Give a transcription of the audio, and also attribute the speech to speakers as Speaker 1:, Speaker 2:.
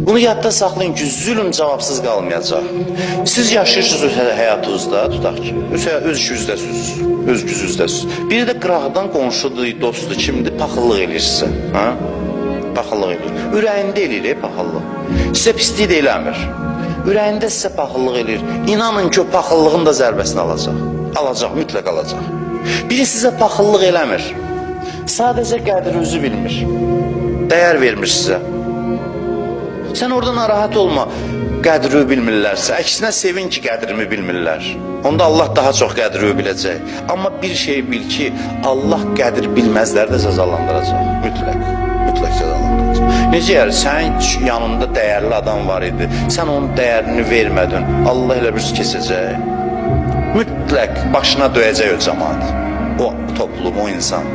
Speaker 1: Bunu yadda saxlayın ki, zülm cavabsız qalmayacaq. Siz yaşayırsınız həyatınızda, tutaq ki, öz güzdəsiniz, öz güzdəsiniz. Biri də qıraqdan qonşudur, dostdur, kimdir, paxıllıq eləyir sizə. Ha? Paxıllıq eləyir. Ürəyində eləyir, paxıllıq. Sizə pislik də eləmir. Ürəyində sizə paxıllıq eləyir. İnanın ki, o paxıllığın da zərbəsini alacaq. Alacaq, mütləq alacaq. Biri sizə paxıllıq eləmir. Sadəcə qədrinizi bilmir. Dəyər vermir sizə. Sən orada narahat olma, qədri bilmirlərsə. Əksinə sevin ki, qədrimi bilmirlər. Onda Allah daha çox qədri biləcək. Amma bir şey bil ki, Allah qədir bilməzləri də cəzalandıracaq. Mütləq, mütləq cəzalandıracaq. Necə yəni, sənin yanında dəyərli adam var idi, sən onun dəyərini vermədin, Allah elə bir keçəcək. Mütləq başına döyəcək o cəmaat, o toplum, o insan.